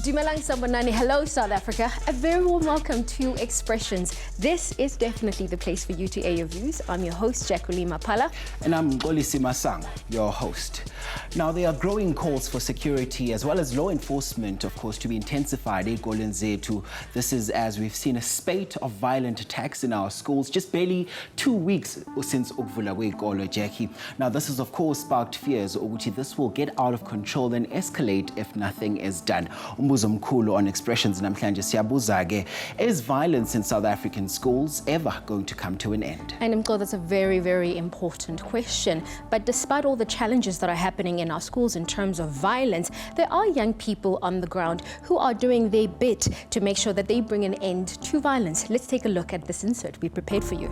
Dumelang Sambonani. Hello, South Africa. A very warm welcome to Expressions. This is definitely the place for you to air your views. I'm your host, JACQUELINE MAPHALA. And I'm Ngolisi Masang, your host. Now, there are growing calls for security as well as law enforcement, of course, to be intensified. This is as we've seen a spate of violent attacks in our schools, just barely 2 weeks since ukuvula kwezikole, Jackie. Now, this has, of course, sparked fears ukuthi this will get out of control and escalate if nothing is done. Umbuzo mkhulu on Expressions namhlanje siyabuza-ke, is violence in South African schools ever going to come to an end? And I'm glad that's a very, very important question. But despite all the challenges that are happening in our schools in terms of violence, there are young people on the ground who are doing their bit to make sure that they bring an end to violence. Let's take a look at this insert we prepared for you.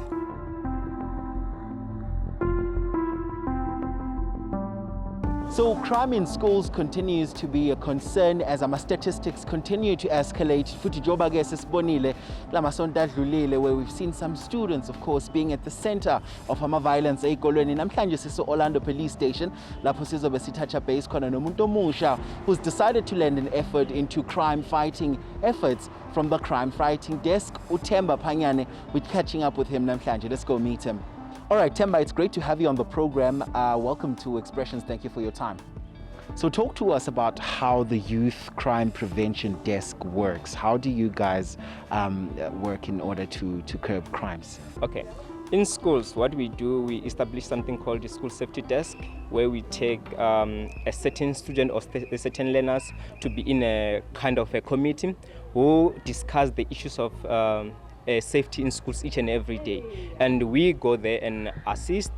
So crime in schools continues to be a concern as our statistics continue to escalate. Futhi joba ke sisibonile lamasonto adlulile where we've seen some students, of course, being at the center of violence ezikolweni. Namhlanje sise Orlando Police Station lapho sizobe sithatha base khona nomuntu omusha who's decided to lend an effort into crime fighting efforts from the crime fighting desk. THEMBA PHANYANA, we're catching up with him namhlanje. Let's go meet him. All right, THEMBA, it's great to have you on the program. Welcome to Expressions. Thank you for your time. So talk to us about how the Youth Crime Prevention Desk works. How do you guys work in order to curb crimes? Okay. In schools, what we do, we establish something called the School Safety Desk, where we take a certain student or certain learners to be in a kind of a committee who discuss the issues of safety in schools each and every day, and we go there and assist,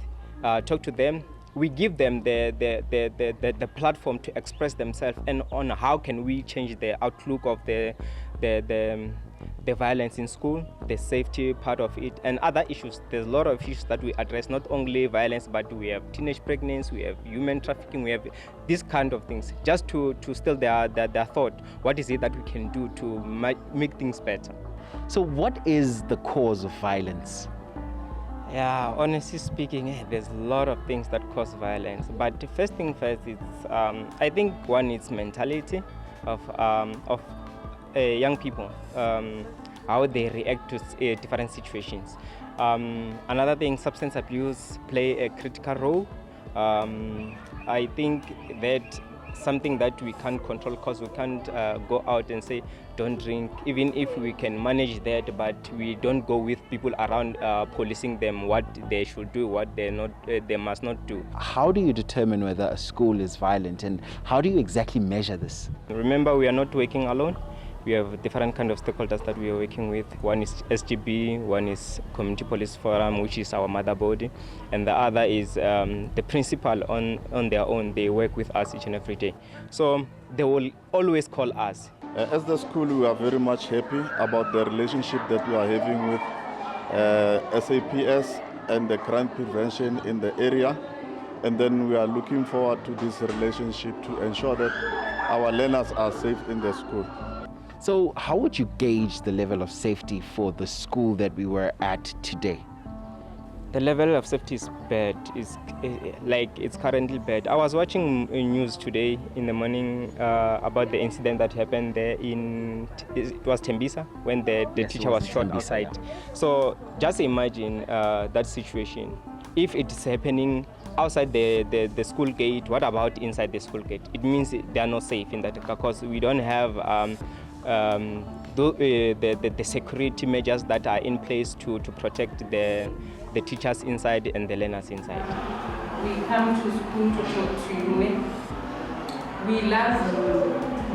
talk to them. We give them the platform to express themselves and on how can we change the outlook of the violence in school, the safety part of it, and other issues. There's a lot of issues that we address, not only violence, but we have teenage pregnancy, we have human trafficking, we have these kind of things, just to still their thought. What is it that we can do to make things better? So what is the cause of violence? Yeah, honestly speaking, there's a lot of things that cause violence. But the first thing first is, I think one is mentality of young people, how they react to different situations. Another thing, substance abuse play a critical role. I think that something that we can't control because we can't go out and say don't drink, even if we can manage that, but we don't go with people around policing them what they should do, what they must not do. How do you determine whether a school is violent, and how do you exactly measure this? Remember, we are not working alone. We have different kind of stakeholders that we are working with. One is SGB, one is Community Police Forum, which is our mother body, and the other is the principal on their own. They work with us each and every day. So they will always call us. As the school, we are very much happy about the relationship that we are having with SAPS and the crime prevention in the area. And then we are looking forward to this relationship to ensure that our learners are safe in the school. So how would you gauge the level of safety for the school that we were at today? The level of safety is bad. It's currently bad. I was watching news today in the morning about the incident that happened there it was THEMBA, when the teacher was shot beside. Yeah. So just imagine that situation. If it is happening outside the school gate, what about inside the school gate? It means they are not safe in that, because we don't have the security measures that are in place to protect the teachers inside and the learners inside. We come to school to talk to you. We love you.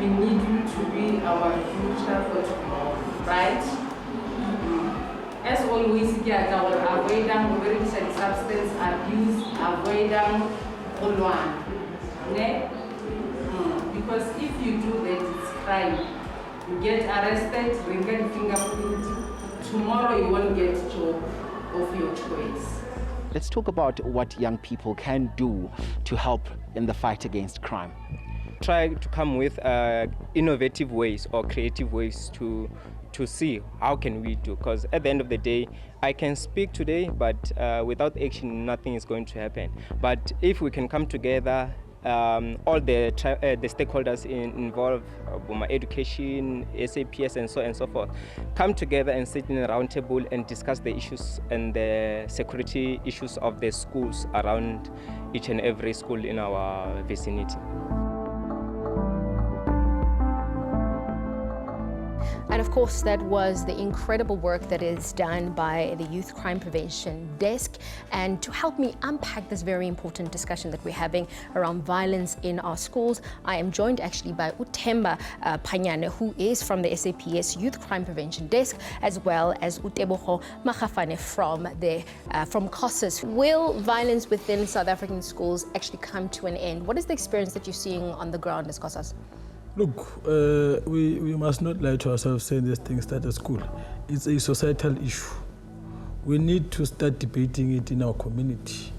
We need you to be our future for tomorrow, right? As always, avoiding substance abuse, avoiding because if you do that, it's crime. You get arrested, you get fingerprint. Tomorrow you won't get job. of your choice. Let's talk about what young people can do to help in the fight against crime. Try to come with innovative ways or creative ways to see how can we do, because at the end of the day I can speak today, but without action nothing is going to happen. But if we can come together, all the stakeholders involved, education, SAPS and so on and so forth, come together and sit in a round table and discuss the issues and the security issues of the schools around each and every school in our vicinity. And of course, that was the incredible work that is done by the Youth Crime Prevention Desk. And to help me unpack this very important discussion that we're having around violence in our schools, I am joined actually by THEMBA PHANYANA, who is from the SAPS Youth Crime Prevention Desk, as well as MAPHALA from COSAS. Will violence within South African schools actually come to an end? What is the experience that you're seeing on the ground as COSAS? Look, we must not lie to ourselves saying this thing started at school. It's a societal issue. We need to start debating it in our community,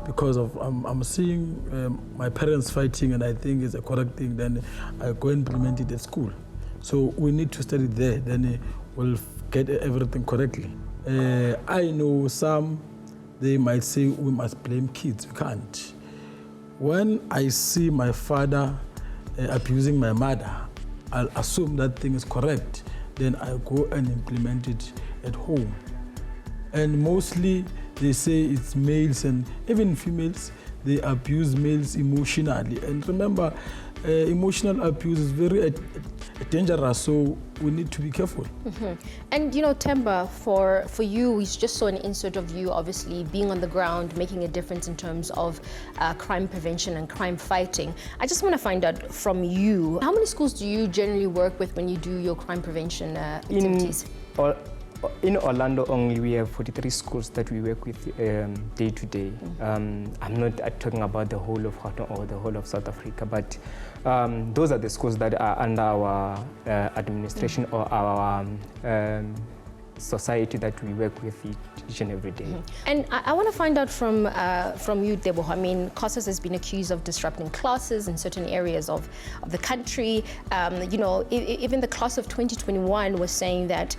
because of I'm seeing my parents fighting, and I think it's a correct thing. Then I go and implement it at school. So we need to start it there. Then we'll get everything correctly. I know some, they might say we must blame kids. We can't. When I see my father abusing my mother, I'll assume that thing is correct. Then I go and implement it at home. And mostly they say it's males and even females, they abuse males emotionally. And remember, emotional abuse is very dangerous, so we need to be careful. Mm-hmm. And you know, THEMBA, for you, we just saw an insert of you obviously being on the ground, making a difference in terms of crime prevention and crime fighting. I just want to find out from you, how many schools do you generally work with when you do your crime prevention activities? In Orlando only, we have 43 schools that we work with day to day. I'm not talking about the whole of Gauteng or the whole of South Africa, but those are the schools that are under our administration or our society that we work with each and every day. And I want to find out from you, Debo. I mean, COSAS has been accused of disrupting classes in certain areas of the country. You know, even the class of 2021 was saying that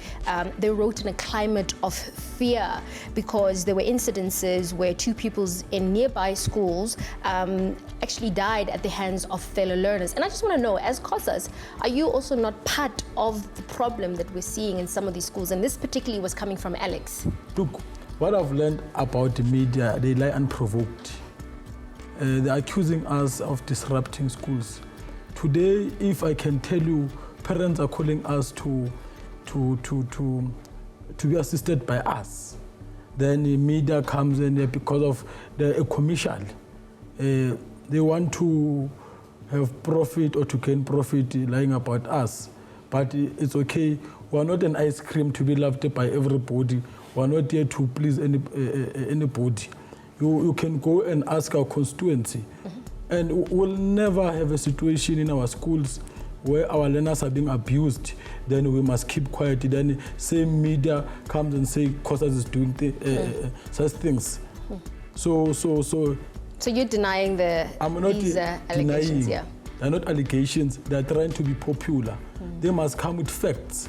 they wrote in a climate of fear because there were incidences where two pupils in nearby schools actually died at the hands of fellow learners. And I just want to know, as COSAS, are you also not part of the problem that we're seeing in some of these schools? And this particularly was coming from Alex. Look, what I've learned about the media, they lie unprovoked. They're accusing us of disrupting schools. Today, if I can tell you, parents are calling us to be assisted by us. Then the media comes in because of a commercial. They want to have profit or to gain profit lying about us. But it's okay. We're not an ice cream to be loved by everybody. We're not here to please anybody. You can go and ask our constituency. And we'll never have a situation in our schools where our learners are being abused. Then we must keep quiet. Then same media comes and say COSAS is doing such things. So you're denying these allegations? Yeah. They're not allegations. They're trying to be popular. They must come with facts.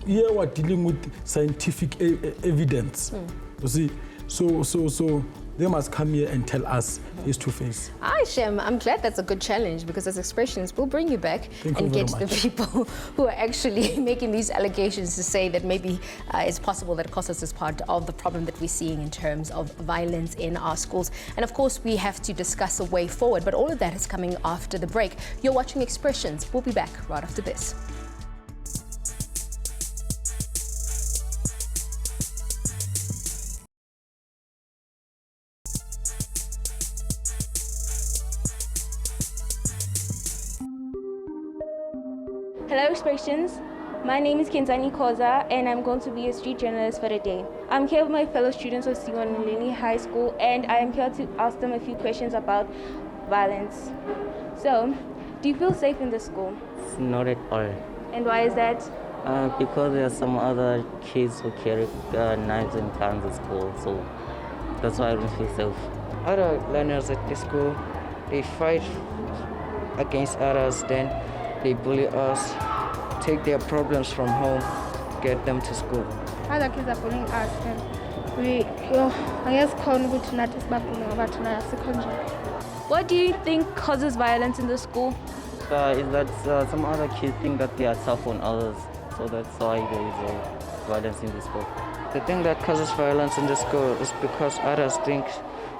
Here we're dealing with scientific evidence. You see, so they must come here and tell us face to face. Shem, I'm glad that's a good challenge, because as expressions, we'll bring you back and get the people who are actually making these allegations to say that maybe it's possible that COSAS is part of the problem that we're seeing in terms of violence in our schools. And of course, we have to discuss a way forward, but all of that is coming after the break. You're watching Expressions. We'll be back right after this. Hello Expressions, my name is Kenzani Koza and I'm going to be a street journalist for the day. I'm here with my fellow students of Sigonolini High School and I am here to ask them a few questions about violence. So, do you feel safe in the school? Not at all. And why is that? Because there are some other kids who carry knives and guns at school, so that's why I don't feel safe. Other learners at the school, they fight against others, then they bully us, take their problems from home, get them to school. Other kids are bullying us, and I guess What do you think causes violence in the school? Is that some other kids think that they are tough on others, so that's why there is violence in the school. The thing that causes violence in the school is because others think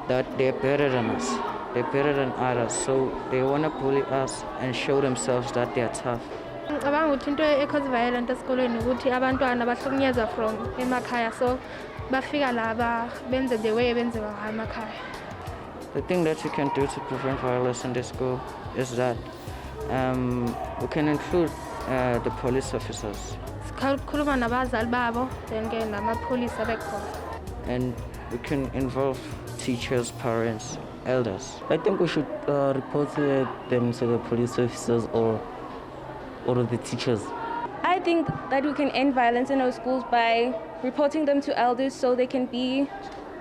that they're better than us. They're better than others, so they want to bully us and show themselves that they are tough. Ngicabanga ukuthi into ecause violence esikoleni ukuthi abantwana bahlukunyezwa from emakhaya, so bafika la benze the way benziwa ngayo emakhaya. The thing that we can do to prevent violence in the school is that we can include the police officers. Sikhuluma nabazali babo, then ke namapholisa bekhona. And we can involve teachers, parents, elders. I think we should report them to the police officers or the teachers. I think that we can end violence in our schools by reporting them to elders so they can be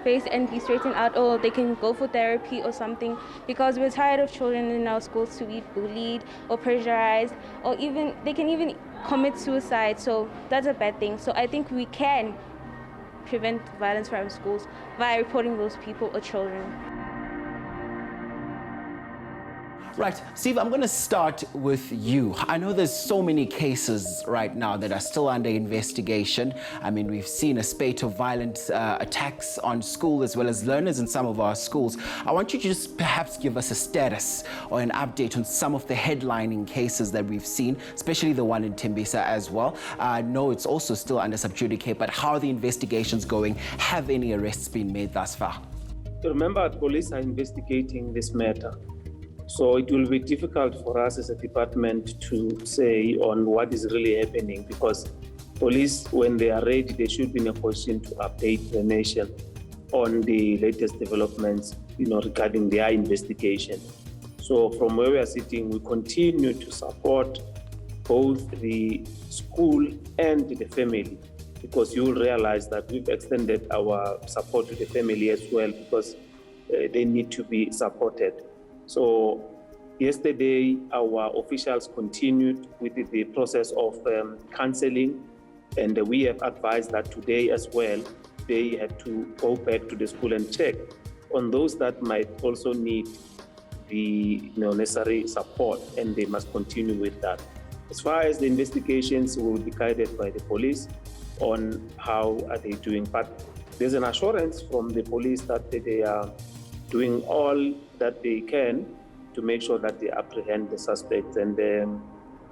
faced and be straightened out, or they can go for therapy or something, because we're tired of children in our schools to be bullied or pressurized, or even they can even commit suicide, so that's a bad thing. So I think we can prevent violence from schools by reporting those people or children. Right, Steve, I'm going to start with you. I know there's so many cases right now that are still under investigation. I mean, we've seen a spate of violent attacks on school as well as learners in some of our schools. I want you to just perhaps give us a status or an update on some of the headlining cases that we've seen, especially the one in THEMBA as well. I know it's also still under sub judice, but how are the investigations going? Have any arrests been made thus far? Remember, police are investigating this matter. So it will be difficult for us as a department to say on what is really happening, because police, when they are ready, they should be in a position to update the nation on the latest developments, regarding their investigation. So from where we are sitting, we continue to support both the school and the family, because you will realize that we've extended our support to the family as well, because they need to be supported. So yesterday, our officials continued with the process of counseling, and we have advised that today as well, they had to go back to the school and check on those that might also need the necessary support, and they must continue with that. As far as the investigations, will be guided by the police on how are they doing, but there's an assurance from the police that they are doing all that they can to make sure that they apprehend the suspects, and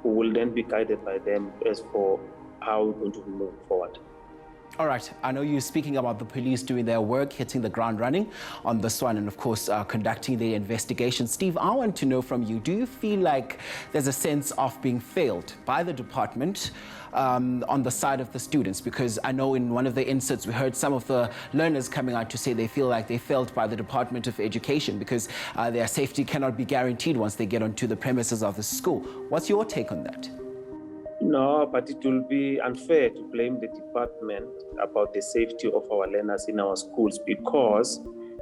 we will then be guided by them as for how we're going to move forward. All right, I know you're speaking about the police doing their work, hitting the ground running on this one, and of course conducting the investigation. Steve, I want to know from you, do you feel like there's a sense of being failed by the department on the side of the students? Because I know in one of the inserts we heard some of the learners coming out to say they feel like they failed by the Department of Education because their safety cannot be guaranteed once they get onto the premises of the school. What's your take on that? No, but it will be unfair to blame the department about the safety of our learners in our schools, because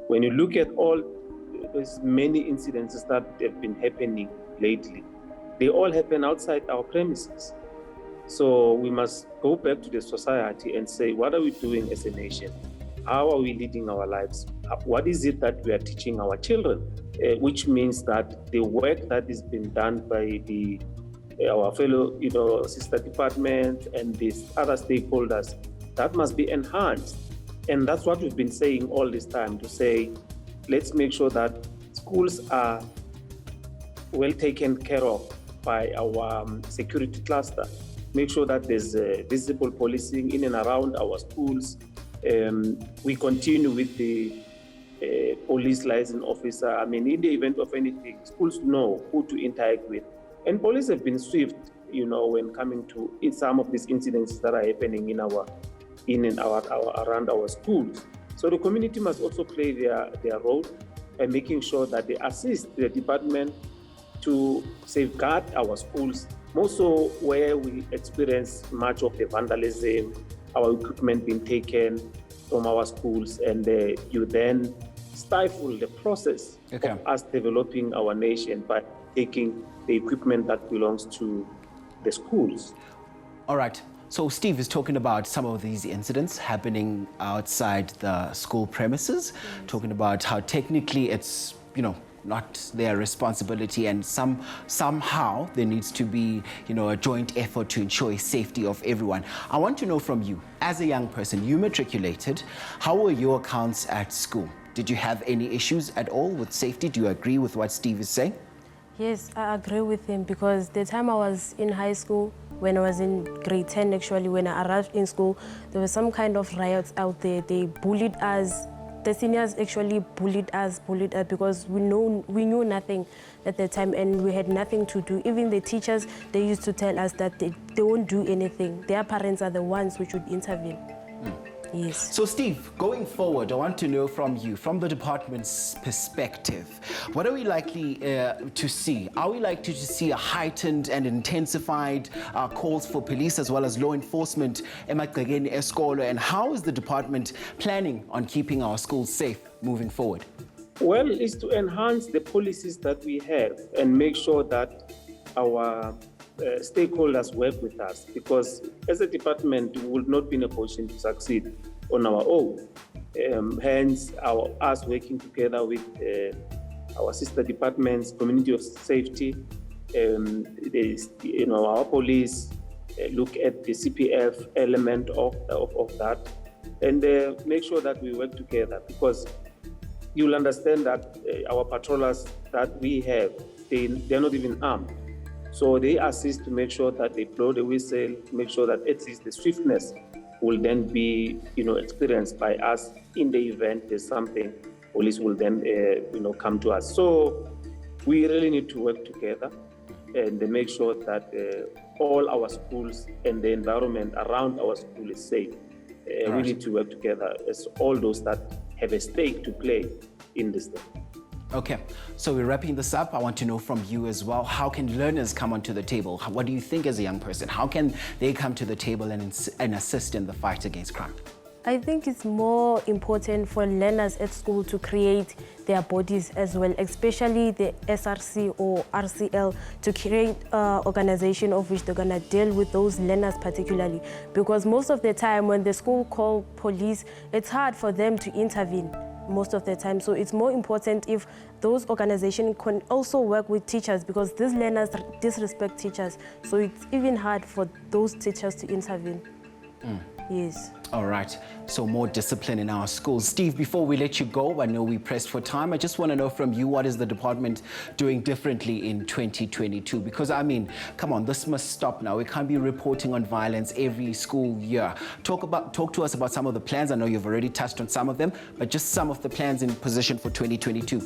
when you look at all those many incidences that have been happening lately, they all happen outside our premises. So we must go back to the society and say, what are we doing as a nation? How are we leading our lives? What is it that we are teaching our children? Which means that the work that is being done by our fellow, sister departments and these other stakeholders, that must be enhanced. And that's what we've been saying all this time, to say, let's make sure that schools are well taken care of by our security cluster. Make sure that there's visible policing in and around our schools. We continue with the police liaison officer. I mean, in the event of anything, schools know who to interact with. And police have been swift, when coming to some of these incidents that are happening around our schools. So the community must also play their role in making sure that they assist the department to safeguard our schools more so where we experience much of the vandalism, our equipment being taken from our schools, and you then stifle the process of us developing our nation by taking the equipment that belongs to the schools. All right. So Steve is talking about some of these incidents happening outside the school premises, talking about how technically it's, not their responsibility, and somehow there needs to be, a joint effort to ensure safety of everyone. I want to know from you, as a young person, you matriculated, how were your accounts at school? Did you have any issues at all with safety? Do you agree with what Steve is saying? Yes, I agree with him, because the time I was in high school, when I was in grade 10, actually, when I arrived in school, there was some kind of riots out there. They bullied us. The seniors actually bullied us because we knew nothing at the time, and we had nothing to do. Even the teachers, they used to tell us that they won't do anything. Their parents are the ones who should intervene. Yes. So Steve, going forward, I want to know from you, from the department's perspective, what are we likely to see? Are we likely to see a heightened and intensified calls for police as well as law enforcement emagcekeni esikolo, and how is the department planning on keeping our schools safe moving forward? Well, it's to enhance the policies that we have and make sure that our stakeholders work with us, because as a department, we will not be in a position to succeed on our own. Hence, us working together with our sister departments, community of safety, our police, look at the CPF element of that, and make sure that we work together, because you'll understand that our patrollers that we have, they're not even armed. So they assist to make sure that they blow the whistle, to make sure that at least the swiftness will then be, experienced by us in the event there's something. Police will then, come to us. So we really need to work together and make sure that all our schools and the environment around our school is safe. We need to work together as all those that have a stake to play in this thing. Okay, so we're wrapping this up. I want to know from you as well, how can learners come onto the table? What do you think as a young person? How can they come to the table and assist in the fight against crime? I think it's more important for learners at school to create their bodies as well, especially the SRC or RCL, to create an organization of which they're going to deal with those learners particularly. Because most of the time when the school call police, it's hard for them to intervene most of the time. So it's more important if those organizations can also work with teachers, because these learners disrespect teachers. So it's even hard for those teachers to intervene. Yes. All right, so more discipline in our schools. Steve, before we let you go, I know we pressed for time. I just want to know from you, what is the department doing differently in 2022? Because, come on, this must stop now. We can't be reporting on violence every school year. Talk to us about some of the plans. I know you've already touched on some of them, but just some of the plans in position for 2022.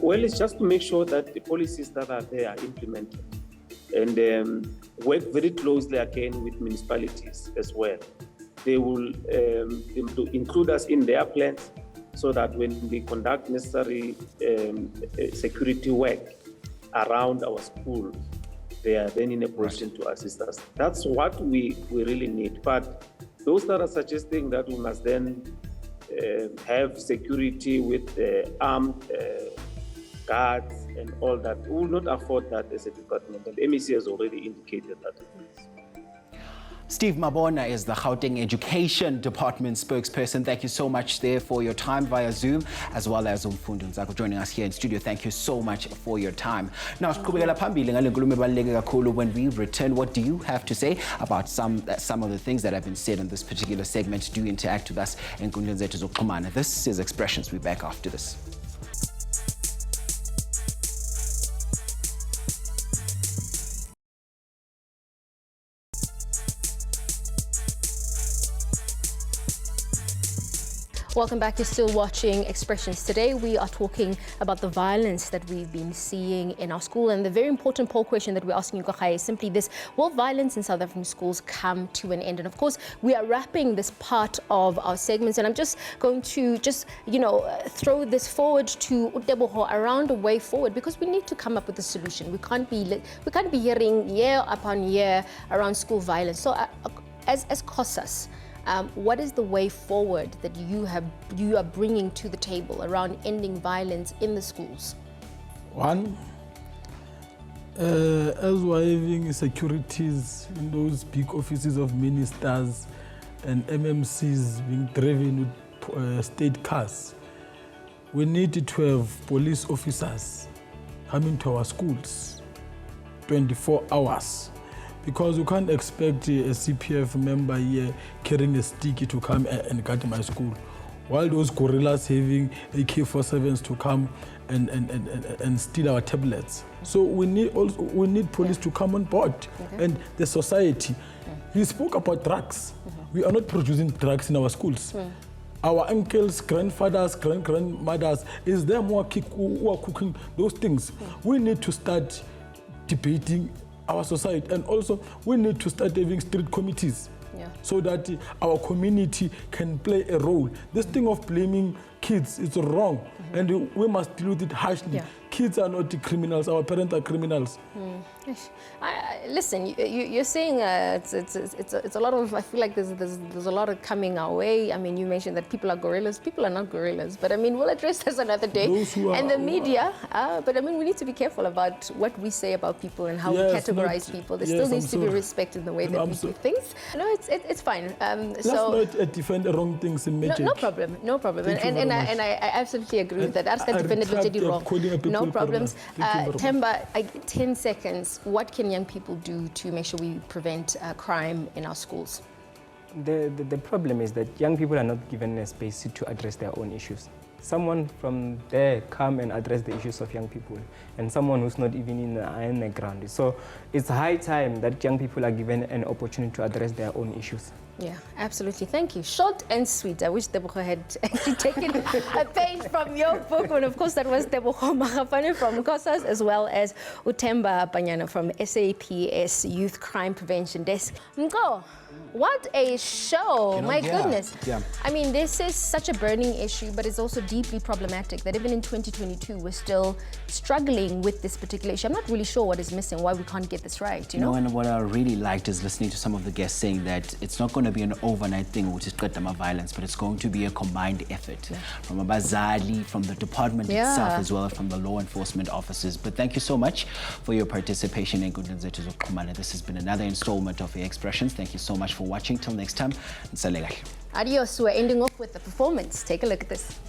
Well, it's just to make sure that the policies that are there are implemented, and work very closely again with municipalities as well. They will include us in their plans, so that when they conduct necessary security work around our schools, they are then in a position to assist us. That's what we really need. But those that are suggesting that we must then have security with armed guards and all that, we will not afford that as a department, and MEC has already indicated that. Steve Mabona is the Gauteng Education Department spokesperson. Thank you so much there for your time via Zoom, as well as Umfundo Nzako joining us here in studio. Thank you so much for your time. Now, when we return, what do you have to say about some of the things that have been said in this particular segment? Do interact with us in This is Expressions. We're back after this. Welcome back. You're still watching Expressions. Today we are talking about the violence that we've been seeing in our school, and the very important poll question that we're asking you, Kochai, is simply this: will violence in South African schools come to an end? And of course, we are wrapping this part of our segments, and I'm just going to throw this forward to Uteboho around a way forward, because we need to come up with a solution. We can't be hearing year upon year around school violence. So as COSAS, what is the way forward that you are bringing to the table around ending violence in the schools? One, as we're having securities in those big offices of ministers and MMCs being driven with state cars, we need to have police officers coming to our schools 24 hours. Because you can't expect a CPF member here carrying a stick to come and guard my school, while those gorillas having AK-47s to come and steal our tablets. So we need police to come on board, and the society. He spoke about drugs. We are not producing drugs in our schools. Our uncles, grandfathers, grandmothers, is there more who are cooking those things? We need to start debating our society, and also we need to start having street committees so that our community can play a role. This thing of blaming kids is wrong, and we must deal with it harshly. Kids are not the criminals, our parents are criminals. Listen, you're saying it's a lot of, I feel like there's a lot of coming our way. I mean, you mentioned that people are gorillas. People are not gorillas, but I mean, we'll address this another day. And the media, but I mean, we need to be careful about what we say about people and how we categorize people. There still needs to be respect in the way that we do things. No, it's fine. Let's not defend the wrong things in magic. No problem, no problem. And I absolutely agree with that. That's definitely wrong. No problems. Themba, 10 seconds. What can young people do to make sure we prevent crime in our schools? The problem is that young people are not given a space to address their own issues. Someone from there come and address the issues of young people, and someone who's not even in the ground. So it's high time that young people are given an opportunity to address their own issues. Yeah, absolutely. Thank you. Short and sweet. I wish Tebogo had actually taken a page from your book. And of course, that was Tebogo Magafane from COSAS, as well as Themba PHANYANA from SAPS Youth Crime Prevention Desk. Mko, what a show. My goodness. Yeah. I mean, this is such a burning issue, but it's also deeply problematic that even in 2022, we're still struggling with this particular issue. I'm not really sure what is missing, why we can't get this right, you know? No, and what I really liked is listening to some of the guests saying that it's not going to be an overnight thing, which is Qedama violence, but it's going to be a combined effort from Abazali, from the department itself, as well as from the law enforcement officers. But thank you so much for your participation in Gundunzetu Zokumana. This has been another installment of Your Expressions. Thank you so much for watching. Till next time, adios. We're ending off with the performance. Take a look at this.